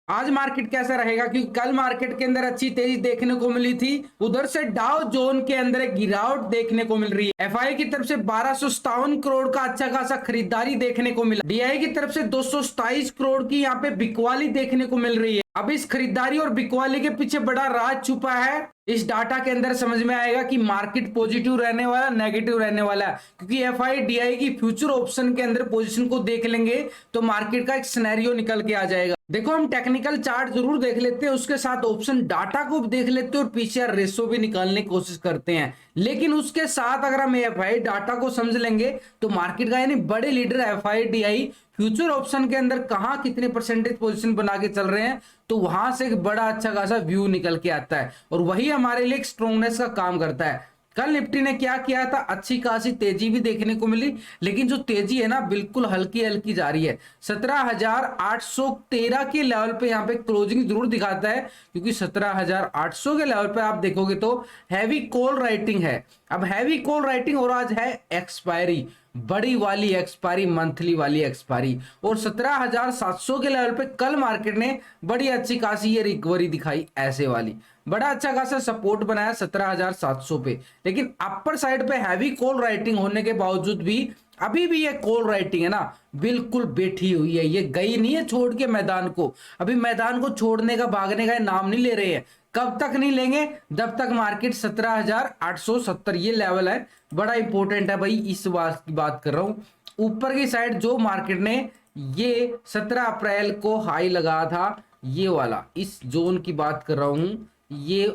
आज मार्केट कैसा रहेगा, क्योंकि कल मार्केट के अंदर अच्छी तेजी देखने को मिली थी। उधर से डाउ जोन के अंदर एक गिरावट देखने को मिल रही है। एफआई की तरफ से 1257 करोड़ का अच्छा खासा खरीदारी देखने को मिला। डीआई की तरफ से 227 करोड़ की यहाँ पे बिकवाली देखने को मिल रही है। अब इस खरीदारी और बिकवाली के पीछे बड़ा राज छुपा है। इस डाटा के अंदर समझ में आएगा कि मार्केट पॉजिटिव रहने वाला, नेगेटिव रहने वाला है, क्योंकि एफआई डीआई की फ्यूचर ऑप्शन के अंदर पोजीशन को देख लेंगे तो मार्केट का एक सिनेरियो निकल के आ जाएगा। देखो, हम टेक्निकल चार्ट जरूर देख लेते हैं, उसके साथ ऑप्शन डाटा को देख लेते हैं और पीसीआर रेशो भी निकालने की कोशिश करते हैं। लेकिन उसके साथ अगर हम एफआई डाटा को समझ लेंगे तो मार्केट का यानी बड़े leader FI DI future option के अंदर कहां कितने परसेंटेज पोजीशन बना के चल रहे हैं, तो वहां से एक बड़ा अच्छा खासा व्यू निकल के आता है और वही हमारे लिए एक स्ट्रॉन्गनेस का काम करता है। कल निफ्टी ने क्या किया था, अच्छी खासी तेजी भी देखने को मिली, लेकिन जो तेजी है ना बिल्कुल हल्की हल्की जा रही है। 17,813 के लेवल पे यहाँ पे क्लोजिंग जरूर दिखाता है, क्योंकि 17,800 के लेवल पे आप देखोगे तो हैवी कॉल राइटिंग है। अब हैवी कॉल राइटिंग और आज है एक्सपायरी, बड़ी वाली एक्सपायरी, मंथली वाली एक्सपायरी, और 17,700 के लेवल पे कल मार्केट ने बड़ी अच्छी खासी ये रिकवरी दिखाई, ऐसे वाली बड़ा अच्छा खासा सपोर्ट बनाया 17,700 पे। लेकिन अपर साइड पे हैवी कॉल राइटिंग होने के बावजूद भी अभी भी ये कॉल राइटिंग है ना बिल्कुल बैठी हुई है। ये गई नहीं है छोड़ के मैदान को, अभी मैदान को छोड़ने का, भागने का नाम नहीं ले रहे हैं। कब तक नहीं लेंगे, जब तक मार्केट 17,870 ये लेवल है, बड़ा इंपॉर्टेंट है भाई, इस बात की बात कर रहा हूं। ऊपर की साइड जो मार्केट ने ये 17 अप्रैल को हाई लगा था, ये वाला इस जोन की बात कर रहा हूं, ये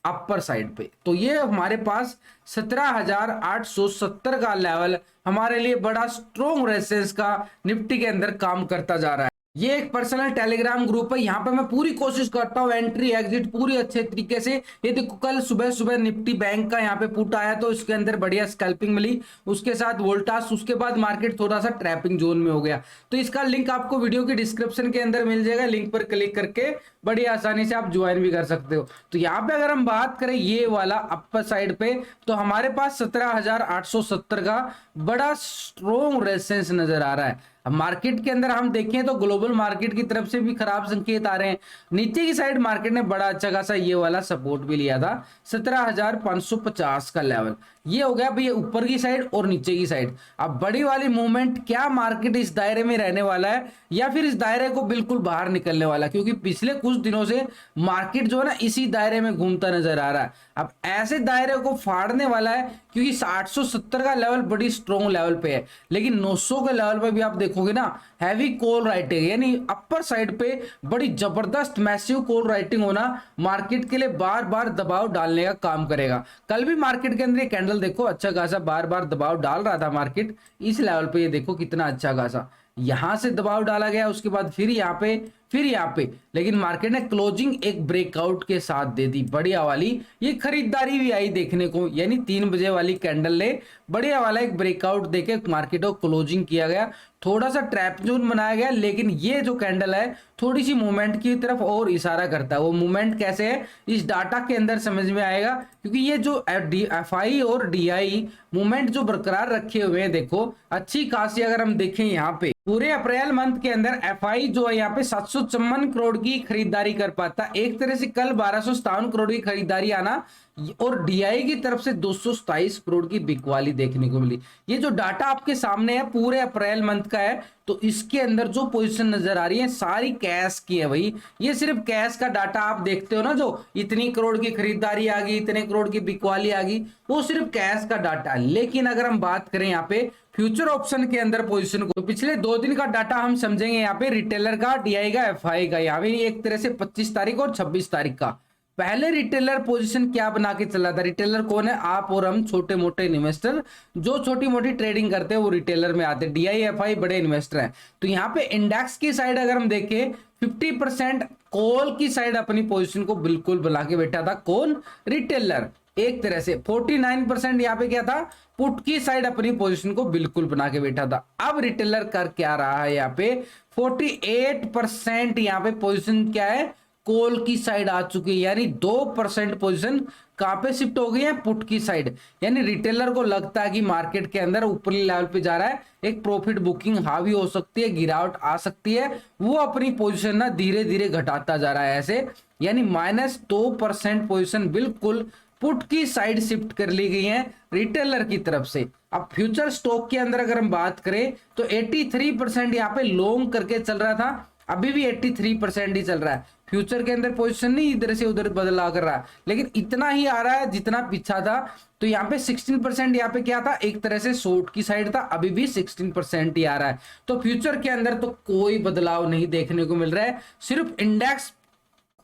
अपर साइड पे, तो ये हमारे पास 17,870 का लेवल हमारे लिए बड़ा स्ट्रॉन्ग रेजिस्टेंस का निफ्टी के अंदर काम करता जा रहा है। ये एक पर्सनल टेलीग्राम ग्रुप है, यहाँ पे मैं पूरी कोशिश करता हूँ एंट्री एग्जिट पूरी अच्छे तरीके से। ये देखो, कल सुबह सुबह निफ्टी बैंक का यहाँ पे पुट आया तो इसके अंदर बढ़िया स्कैल्पिंग मिली, उसके साथ वोल्टास, उसके बाद मार्केट थोड़ा सा ट्रैपिंग जोन में हो गया। तो इसका लिंक आपको वीडियो की डिस्क्रिप्शन के अंदर मिल जाएगा, लिंक पर क्लिक करके बड़ी आसानी से आप ज्वाइन भी कर सकते हो। तो यहाँ पे अगर हम बात करें ये वाला अपर साइड पे, तो हमारे पास 17,870 का बड़ा स्ट्रॉन्ग रेजिस्टेंस नजर आ रहा है। अब मार्केट के अंदर हम देखें तो ग्लोबल मार्केट की तरफ से भी खराब संकेत आ रहे हैं। नीचे की साइड मार्केट ने बड़ा अच्छा खासा ये वाला सपोर्ट भी लिया था 17,550 का लेवल, ये हो गया भैया ऊपर की साइड और नीचे की साइड। अब बड़ी वाली मूवमेंट, क्या मार्केट इस दायरे में रहने वाला है या फिर इस दायरे को बिल्कुल बाहर निकलने वाला है, क्योंकि पिछले कुछ दिनों से मार्केट जो है ना इसी दायरे में घूमता नजर आ रहा है। अब ऐसे दायरे को फाड़ने वाला है, क्योंकि 870 का लेवल बड़ी स्ट्रॉन्ग लेवल पे है, लेकिन 900 के लेवल पे भी आप देखोगे ना हैवी कॉल राइटिंग, यानी अपर साइड पे बड़ी जबरदस्त मैसिव कॉल राइटिंग होना मार्केट के लिए बार बार दबाव डालने का काम करेगा। कल भी मार्केट के अंदर ये कैंडल देखो अच्छा खासा बार बार दबाव डाल रहा था मार्केट इस लेवल पे, ये देखो कितना अच्छा खासा यहां से दबाव डाला गया, उसके बाद फिर यहाँ पे, फिर यहाँ पे, लेकिन मार्केट ने क्लोजिंग एक ब्रेकआउट के साथ दे दी बढ़िया वाली। ये खरीदारी भी आई देखने को, यानी 3 बजे वाली कैंडल ने बढ़िया वाला एक ब्रेकआउट देके मार्केट को क्लोजिंग किया गया, थोड़ा सा ट्रैप जोन बनाया गया। लेकिन ये जो कैंडल है थोड़ी सी मूवमेंट की तरफ और इशारा करता है। वो मूवमेंट कैसे है इस डाटा के अंदर समझ में आएगा, क्योंकि ये जो एफआई और डीआई मूवमेंट जो बरकरार रखे हुए हैं, देखो अच्छी खासी अगर हम देखें यहाँ पे पूरे अप्रैल मंथ के अंदर एफआई जो है यहाँ पे 754 करोड़ की खरीदारी कर पाता, एक तरह से कल 1257 करोड़ की खरीदारी आना, और डीआई की तरफ से 227 करोड़ की बिकवाली देखने को मिली। ये जो डाटा आपके सामने है पूरे अप्रैल मंथ का है, तो इसके अंदर जो पोजीशन नजर आ रही है सारी कैश की है भाई। ये सिर्फ कैश का डाटा आप देखते हो ना, जो इतनी करोड़ की खरीदारी आ गई, इतने करोड़ की बिकवाली आ गई, वो सिर्फ कैश का डाटा है। लेकिन अगर हम बात करें यहाँ पे फ्यूचर ऑप्शन के अंदर पोजीशन को, तो पिछले 2 दिन का डाटा हम समझेंगे यहाँ पे रिटेलर का, डीआई का, एफआई का, यहाँ पे एक तरह से 25 तारीख और 26 तारीख का। पहले रिटेलर पोजीशन क्या बना के चला था, रिटेलर कौन है, आप और हम छोटे मोटे इन्वेस्टर जो छोटी मोटी ट्रेडिंग करते हैं वो रिटेलर में आते हैं, डीआई एफआई बड़े इन्वेस्टर हैं। तो यहाँ पे इंडेक्स की साइड अगर हम देखें 50% कॉल की साइड अपनी पोजीशन को बिल्कुल बना के बैठा था, कौन, रिटेलर। एक तरह से 49% यहाँ पे क्या था, पुट की साइड अपनी पोजीशन को बिल्कुल बना के बैठा था। अब रिटेलर कर क्या रहा है यहाँ पे 48% यहाँ पे पोजीशन क्या है, कॉल की साइड आ चुकी है, यानी 2% पोजीशन कहां पे शिफ्ट हो गई है, पुट की साइड। यानी रिटेलर को लगता है कि मार्केट के अंदर ऊपरी लेवल पे जा रहा है, एक प्रॉफिट बुकिंग हावी हो सकती है, गिरावट आ सकती है, वो अपनी पोजीशन ना धीरे धीरे घटाता जा रहा है ऐसे। यानी -2% पोजीशन बिल्कुल पुट की साइड शिफ्ट कर ली गई है रिटेलर की तरफ से। अब फ्यूचर स्टॉक के अंदर अगर हम बात करें तो 83% यहाँ पे लॉन्ग करके चल रहा था, अभी भी 83% ही चल रहा है। फ्यूचर के अंदर पोजीशन नहीं इधर से उधर बदला कर रहा है, लेकिन इतना ही आ रहा है जितना पीछा था। तो यहाँ पे 16% यहाँ पे क्या था, एक तरह से शॉर्ट की साइड था, अभी भी 16% ही आ रहा है। तो फ्यूचर के अंदर तो कोई बदलाव नहीं देखने को मिल रहा है, सिर्फ इंडेक्स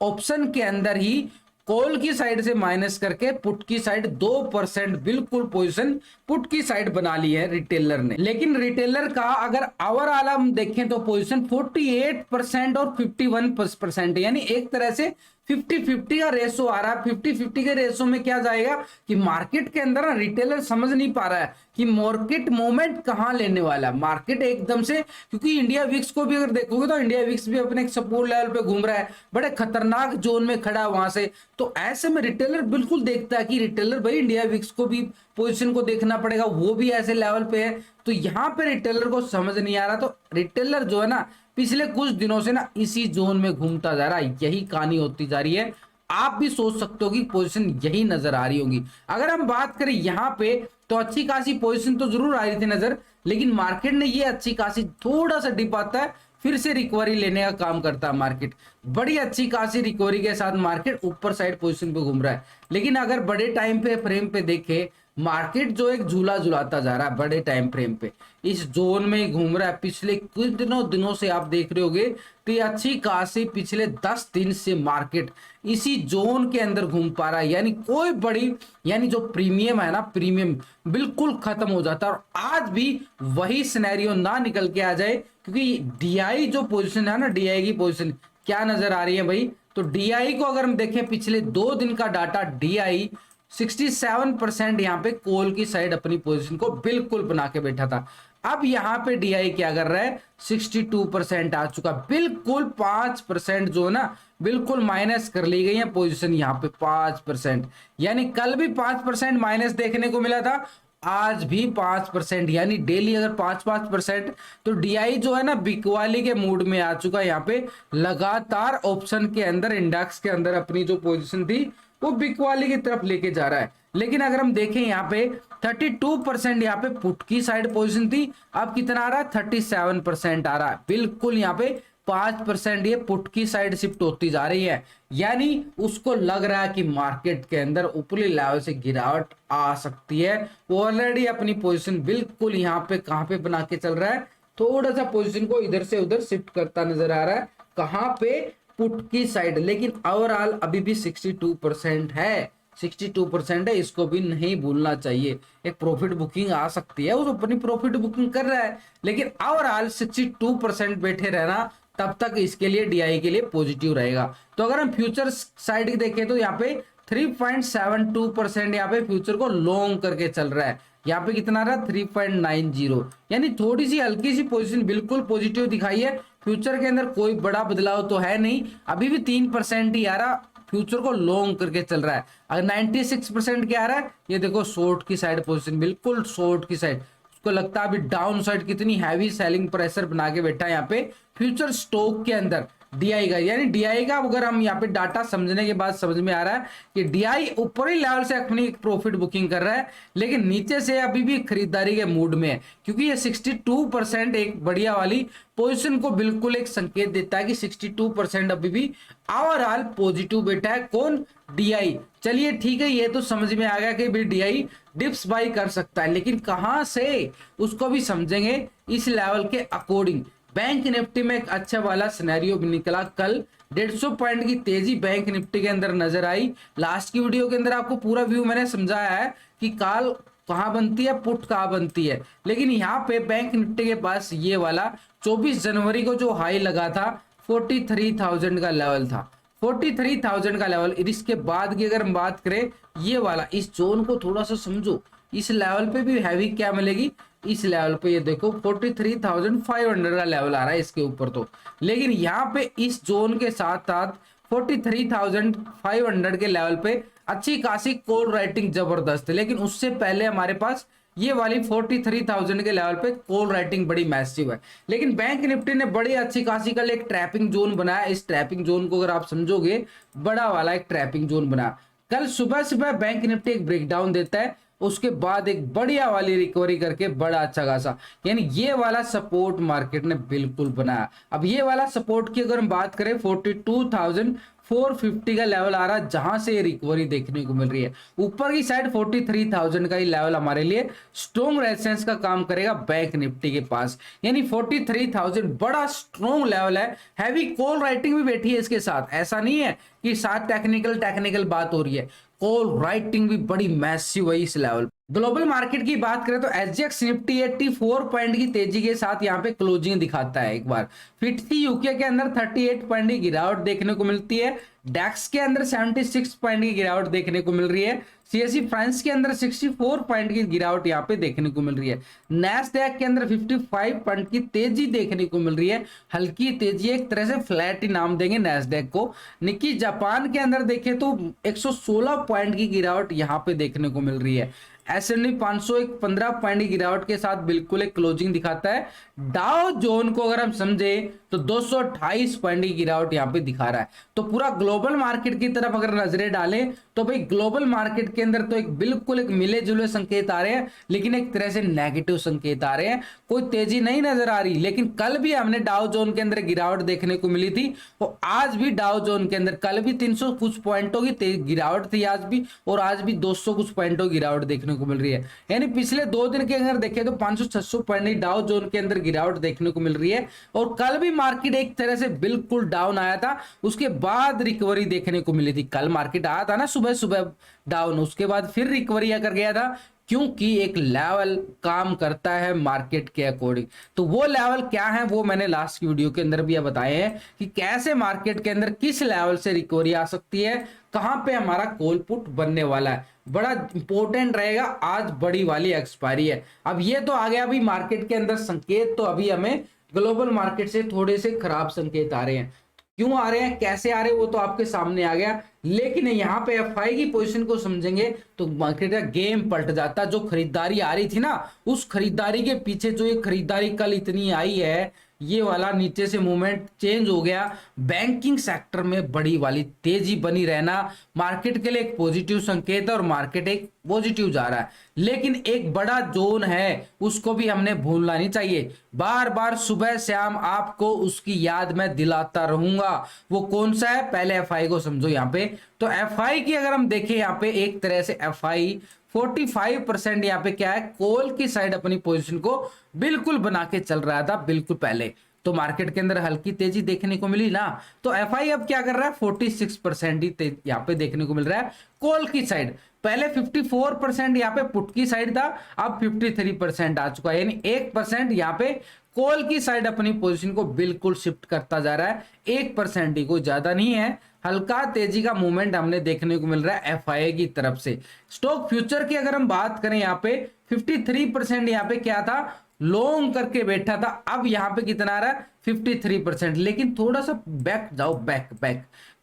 ऑप्शन के अंदर ही कॉल की साइड से माइनस करके पुट की साइड 2% बिल्कुल पोजीशन पुट की साइड बना ली है रिटेलर ने। लेकिन रिटेलर का अगर ओवरऑल हम देखें तो पोजीशन 48% और 51%, यानी एक तरह से 50-50 का रेशो आ रहा है। 50-50 के रेशो में क्या जाएगा कि मार्केट के अंदर ना रिटेलर समझ नहीं पा रहा है कि मार्केट मूवमेंट कहां लेने वाला है। मार्केट एकदम से, क्योंकि इंडिया विक्स को भी अगर देखोगे तो इंडिया विक्स भी अपने सपोर्ट लेवल पे घूम रहा है, बड़े खतरनाक जोन में खड़ा है वहां से। तो ऐसे में रिटेलर बिल्कुल देखता है कि रिटेलर भाई इंडिया विक्स को भी पोजीशन को देखना पड़ेगा, वो भी ऐसे लेवल पे है। तो यहां पे रिटेलर को समझ नहीं आ रहा, तो रिटेलर जो है ना पिछले कुछ दिनों से ना इसी जोन में घूमता जा रहा है, यही कहानी होती जा रही है। आप भी सोच सकते हो कि पोजीशन यही नजर आ रही होगी। अगर हम बात करें यहां पे तो अच्छी खासी पोजीशन तो जरूर आ रही थी नजर, लेकिन मार्केट ने ये अच्छी खासी थोड़ा सा डिप आता है, फिर से रिकवरी लेने का काम करता है मार्केट। बड़ी अच्छी खासी रिकवरी के साथ मार्केट ऊपर साइड पोजीशन पे घूम रहा है। लेकिन अगर बड़े टाइम पे फ्रेम पे देखे, मार्केट जो एक झूला झुलाता जा रहा है बड़े टाइम फ्रेम पे, इस जोन में घूम रहा है। पिछले कुछ दिनों से आप देख रहे होगे तो ये अच्छी खासी पिछले 10 दिन से मार्केट इसी जोन के अंदर घूम पा रहा है। यानी कोई बड़ी, यानी जो प्रीमियम है ना, प्रीमियम बिल्कुल खत्म हो जाता है। और आज भी वही सिनेरियो ना निकल के आ जाए, क्योंकि डीआई जो पोजीशन है ना, डीआई की पोजीशन क्या नजर आ रही है भाई, तो डीआई को अगर हम देखें पिछले 2 दिन का डाटा, डीआई 67% यहाँ पे कॉल की साइड अपनी पोजीशन को बिल्कुल बना के बैठा था। अब यहाँ पे डीआई क्या कर रहा है, 62% आ चुका, बिल्कुल 5% जो ना बिल्कुल माइनस कर ली गई है पोजीशन यहाँ पे 5%। यानी कल भी 5% माइनस देखने को मिला था, आज भी 5%, यानी डेली अगर 5-5%। तो डीआई जो है ना बिकवाली के मूड में आ चुका है, यहाँ पे लगातार ऑप्शन के अंदर, इंडेक्स के अंदर अपनी जो पोजीशन थी वो बिकवाली की तरफ लेके जा रहा है। लेकिन अगर हम देखें यहाँ पे 32% यहाँ पे पुट की साइड पोजीशन थी, अब कितना आ रहा है, 37% आ रहा है। बिल्कुल यहाँ पे 5% ये पुट की साइड शिफ्ट होती जा रही है। यानी उसको लग रहा है कि मार्केट के अंदर ऊपरी लेवल से गिरावट आ सकती है। वो ऑलरेडी अपनी पोजीशन बिल्कुल यहाँ पे कहां पे बना के चल रहा है, थोड़ा सा पोजीशन को इधर से उधर शिफ्ट करता नजर आ रहा है, कहां पे, पुट की साइड। लेकिन ओवरऑल अभी भी 62% है, 62% है, इसको भी नहीं भूलना चाहिए। एक प्रॉफिट बुकिंग आ सकती है, वो अपनी प्रॉफिट बुकिंग कर रहा है, लेकिन ओवरऑल 62% बैठे रहना तब तक इसके लिए, डीआई के लिए पॉजिटिव रहेगा। तो अगर हम फ्यूचर साइड देखें तो यहाँ पे 3.72% यहाँ पे फ्यूचर को लॉन्ग करके चल रहा है। यहाँ पे कितना रहा, 3.90, यानी थोड़ी सी हल्की सी पोजीशन बिल्कुल पॉजिटिव दिखाई है। फ्यूचर के अंदर कोई बड़ा बदलाव तो है नहीं, अभी भी 3% ही आ रहा, फ्यूचर को लॉन्ग करके चल रहा है। अगर 96% क्या आ रहा है, ये देखो शॉर्ट की साइड पोजीशन, बिल्कुल शॉर्ट की साइड। उसको लगता है अभी डाउन साइड कितनी हैवी सेलिंग प्रेशर बना के बैठा है यहाँ पे फ्यूचर स्टॉक के अंदर डीआई का। यानी डीआई का अगर हम यहाँ पे डाटा समझने के बाद समझ में आ रहा है कि डीआई ऊपरी लेवल से अपनी प्रॉफिट बुकिंग कर रहा है, लेकिन नीचे से अभी भी खरीदारी के मूड में है, क्योंकि ये 62% एक बढ़िया वाली पोजीशन को बिल्कुल एक संकेत देता है कि 62% अभी भी ओवरऑल पॉजिटिव बैठा है। कौन, डीआई। चलिए ठीक है, ये तो समझ में आ गया कि भी डीआई डिप्स बाई कर सकता है, लेकिन कहां से उसको भी समझेंगे इस लेवल के अकॉर्डिंग। बैंक निफ्टी में एक अच्छा वाला सिनेरियो भी निकला कल, 150 पॉइंट की तेजी बैंक निफ्टी के अंदर नजर आई। लास्ट की वीडियो के अंदर आपको पूरा व्यू मैंने समझाया है कि कॉल कहां बनती है, पुट कहां बनती है। लेकिन यहाँ पे बैंक निफ्टी के पास ये वाला 24 जनवरी को जो हाई लगा था 43,000 का लेवल था, 43,000 का लेवल। इसके बाद की अगर हम बात करें, ये वाला इस जोन को थोड़ा सा समझो, इस लेवल पे भी हैवी क्या मिलेगी, इस लेवल पे ये देखो 43,500 का लेवल आ रहा है इसके ऊपर तो। लेकिन यहाँ पे इस जोन के साथ साथ 43,500 के लेवल पे अच्छी खासी कॉल राइटिंग जबरदस्त है, लेकिन उससे पहले हमारे पास ये वाली 43,000 के लेवल पे कॉल राइटिंग बड़ी मैसिव है। लेकिन बैंक निफ्टी ने बड़ी अच्छी खासी कल एक ट्रैपिंग जोन बनाया। इस ट्रैपिंग जोन को अगर आप समझोगे, बड़ा वाला एक ट्रैपिंग जोन बनाया। कल सुबह सुबह बैंक निफ्टी एक ब्रेकडाउन देता है, उसके बाद एक बढ़िया वाली रिकवरी करके बड़ा अच्छा खासा, यानी ये वाला सपोर्ट मार्केट ने बिल्कुल बनाया। अब ये वाला सपोर्ट की अगर हम बात करें, 42,450 का लेवल आ रहा है, जहां से ये रिकवरी देखने को मिल रही है। ऊपर की साइड 43,000 का ही लेवल हमारे लिए स्ट्रॉन्ग रेजिस्टेंस का काम करेगा बैंक निफ्टी के पास, यानी 43,000 बड़ा स्ट्रॉन्ग लेवल है। हैवी कॉल राइटिंग भी बैठी है इसके साथ, ऐसा नहीं है कि साथ टेक्निकल बात हो रही है, कॉल राइटिंग भी बड़ी मैसिव है इस लेवल। ग्लोबल मार्केट की बात करें तो एसजीएक्स निफ्टी 84 पॉइंट की तेजी के साथ यहाँ पे क्लोजिंग दिखाता है। एक बार फिफ्टी यूके के अंदर 38 पॉइंट की गिरावट देखने को मिलती है। डैक्स के अंदर 76 पॉइंट की गिरावट देखने को मिल रही है। सीएसई फ्रांस के अंदर 64 पॉइंट की गिरावट यहाँ पे देखने को मिल रही है। नैस्डैक के अंदर 55 पॉइंट की तेजी देखने को मिल रही है, हल्की तेजी, एक तरह से फ्लैट ही नाम देंगे नैस्डैक को। निक्की जापान के अंदर देखें तो 116 पॉइंट की गिरावट यहाँ पे देखने को मिल रही है। S&P 500 एक 15 पॉइंट की गिरावट के साथ बिल्कुल एक क्लोजिंग दिखाता है। डाउ जोन को अगर हम समझे तो 228 पॉइंट की गिरावट यहाँ पे दिखा रहा है। तो पूरा ग्लोबल मार्केट की तरफ अगर नजरें डालें तो भाई ग्लोबल मार्केट के अंदर तो एक बिल्कुल एक मिले जुले संकेत आ रहे हैं, लेकिन एक तरह से नेगेटिव संकेत आ रहे हैं, कोई तेजी नहीं नजर आ रही। लेकिन कल भी हमने डाउ जोन के अंदर गिरावट देखने को मिली थी, और आज भी डाउ जोन के अंदर कल भी 300 कुछ पॉइंटों की गिरावट थी आज भी, और आज भी 200 कुछ पॉइंटों की गिरावट देखने को मिल रही है। यानी पिछले 2 दिन के अंदर देखें तो 500-600 पॉइंट की डाउ जोन के अंदर गिरावट देखने को मिल रही है। और कल भी मार्केट एक तरह से बिल्कुल डाउन आया था, उसके बाद रिकवरी देखने को मिली थी। कल मार्केट आया था ना सुबह सुबह डाउन, उसके बाद फिर रिकवरी कर गया था, क्योंकि एक लेवल काम करता है मार्केट के अकॉर्डिंग। तो वो लेवल क्या है वो मैंने लास्ट की वीडियो के अंदर भी बताए हैं कि कैसे मार्केट के अंदर किस लेवल से रिकवरी आ सकती है, कहां पे हमारा कॉल पुट बनने वाला है, बड़ा इंपॉर्टेंट रहेगा। आज बड़ी वाली एक्सपायरी है। अब ये तो आ गया अभी मार्केट के अंदर संकेत, तो अभी हमें ग्लोबल मार्केट से थोड़े से खराब संकेत आ रहे हैं। क्यों आ रहे हैं, कैसे आ रहे हैं, वो तो आपके सामने आ गया। लेकिन यहाँ पे एफआई की पोजीशन को समझेंगे तो मार्केट का गेम पलट जाता। जो खरीदारी आ रही थी ना, उस खरीदारी के पीछे जो ये खरीदारी कल इतनी आई है, ये वाला नीचे से मूवमेंट चेंज हो गया। बैंकिंग सेक्टर में बड़ी वाली तेजी बनी रहना मार्केट के लिए एक पॉजिटिव संकेत है, और मार्केट एक पॉजिटिव जा रहा है। लेकिन एक बड़ा जोन है, उसको भी हमने भूलना नहीं चाहिए। बार बार सुबह शाम आपको उसकी याद में दिलाता रहूंगा। वो कौन सा है, पहले एफआई को समझो। यहाँ पे तो एफआई की अगर हम देखें, यहाँ पे एक तरह से एफआई 45% यहाँ पे क्या है, कॉल की साइड अपनी पोजीशन को बिल्कुल बना के चल रहा था बिल्कुल पहले। तो मार्केट के अंदर हल्की तेजी देखने को मिली ना, तो एफआई अब क्या कर रहा है, 46% ही यहाँ पे देखने को मिल रहा है कॉल की साइड। पहले 54% यहाँ पे पुट की साइड था, अब 53% आ चुका है, यानी 1% यहाँ पे कॉल की साइड अपनी पोजीशन को बिल्कुल शिफ्ट करता जा रहा है। 1% ही, कोई ज्यादा नहीं है। हल्का तेजी का मूवमेंट हमने देखने को मिल रहा है एफआई की तरफ से। स्टॉक फ्यूचर की अगर हम बात करें, यहाँ पे 53% यहाँ पे क्या था, लॉन्ग करके बैठा था। अब यहाँ पे कितना आ रहा है, 53%। लेकिन थोड़ा सा बैक जाओ, बैक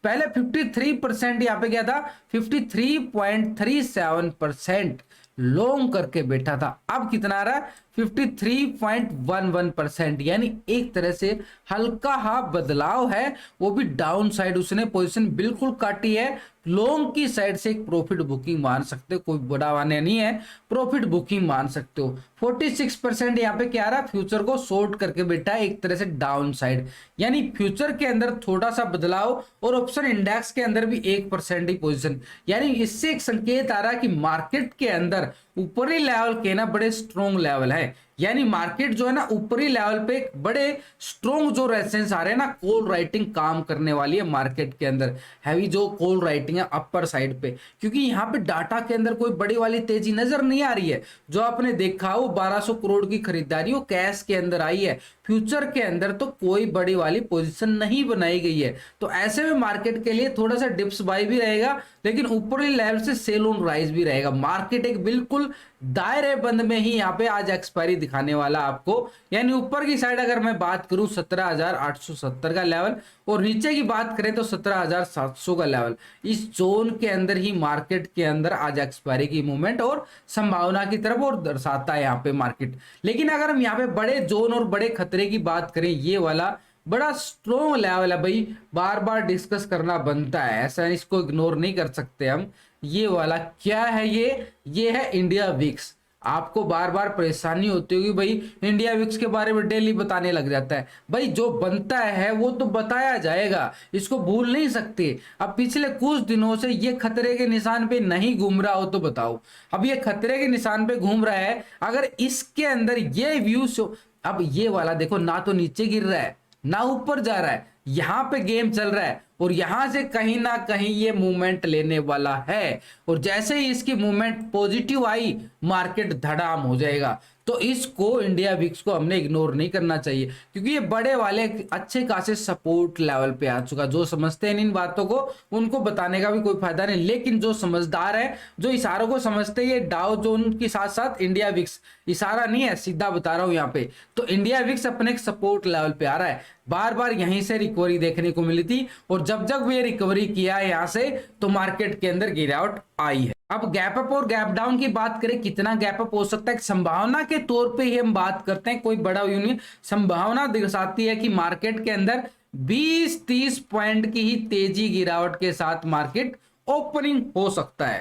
पहले 53% यहाँ पे क्या था, 53.37% लॉन्ग करके बैठा था। अब कितना आ रहा है, 53.11%, यानी एक तरह से हल्का हा बदलाव है। वो भी डाउन साइड उसने पोजीशन बिल्कुल काटी है। लॉन्ग की साइड से एक प्रॉफिट बुकिंग मान सकते हो, कोई बड़ा वाने नहीं है, प्रॉफिट बुकिंग मान सकते हो। 46% यहाँ पे क्या आ रहा है, फ्यूचर को शॉर्ट करके बैठा है एक तरह से डाउन साइड, यानी फ्यूचर के अंदर थोड़ा सा बदलाव। और ऑप्शन इंडेक्स के अंदर भी 1% ही पोजीशन, यानी इससे एक संकेत आ रहा है कि मार्केट के अंदर ऊपरी लेवल के ना बड़े स्ट्रॉन्ग लेवल है। यानी मार्केट जो है ना ऊपरी लेवल पे बड़े स्ट्रॉन्ग जो रेजिस्टेंस आ रहे हैं ना, कॉल राइटिंग काम करने वाली है मार्केट के अंदर। हैवी जो कॉल राइटिंग है अपर साइड पे, क्योंकि यहाँ पे डाटा के अंदर कोई बड़ी वाली तेजी नजर नहीं आ रही है। जो आपने देखा वो 1200 करोड़ की खरीदारी वो कैश के अंदर आई है, फ्यूचर के अंदर तो कोई बड़ी वाली पोजीशन नहीं बनाई गई है। तो ऐसे में मार्केट के लिए थोड़ा सा डिप्स बाय भी रहेगा, लेकिन ऊपरी लेवल से सेल ऑन राइज भी रहेगा। मार्केट एक बिल्कुल दायरे बंद में ही यहाँ पे आज एक्सपायरी दिखाने वाला आपको, यानी ऊपर की साइड अगर मैं बात करूं 17,870 का लेवल, और नीचे की बात करें तो 17,700 का लेवल। इस जोन के अंदर ही मार्केट के अंदर आज एक्सपायरी की मूवमेंट और संभावना की तरफ और दर्शाता है यहाँ पे मार्केट। लेकिन अगर हम यहाँ पे बड़े जोन और बड़े खतरे की बात करें, ये वाला बड़ा स्ट्रॉन्ग लेवल है भाई, बार बार डिस्कस करना बनता है, ऐसा इसको इग्नोर नहीं कर सकते हम। ये वाला क्या है, ये है इंडिया विक्स। आपको बार बार परेशानी होती होगी भाई, इंडिया विक्स के बारे में डेली बताने लग जाता है। भाई जो बनता है वो तो बताया जाएगा, इसको भूल नहीं सकते। अब पिछले कुछ दिनों से ये खतरे के निशान पे नहीं घूम रहा हो तो बताओ। अब ये खतरे के निशान पे घूम रहा है, अगर इसके अंदर ये व्यूज, अब ये वाला देखो ना तो नीचे गिर रहा है ना ऊपर जा रहा है, यहां पे गेम चल रहा है, और यहां से कहीं ना कहीं ये मूवमेंट लेने वाला है। और जैसे ही इसकी मूवमेंट पॉजिटिव आई, मार्केट धड़ाम हो जाएगा। तो इसको इंडिया विक्स को हमने इग्नोर नहीं करना चाहिए, क्योंकि ये बड़े वाले अच्छे खासे सपोर्ट लेवल पे आ चुका। जो समझते हैं इन बातों को, उनको बताने का भी कोई फायदा नहीं, लेकिन जो समझदार है, जो इशारों को समझते हैं, ये डाउ जोन के साथ साथ इंडिया विक्स, इशारा नहीं है, सीधा बता रहा हूं यहाँ पे। तो इंडिया विक्स अपने सपोर्ट लेवल पे आ रहा है, बार बार यहीं से रिकवरी देखने को मिली थी, और जब जब ये रिकवरी किया है यहां से, तो मार्केट के अंदर गिरावट आई है। अब गैप अप और गैप डाउन की बात करें, कितना गैप अप हो सकता है, संभावना के तौर पे ही हम बात करते हैं, कोई बड़ा यूनियन संभावना दर्शाती है कि मार्केट के अंदर 20-30 पॉइंट की ही तेजी गिरावट के साथ मार्केट ओपनिंग हो सकता है।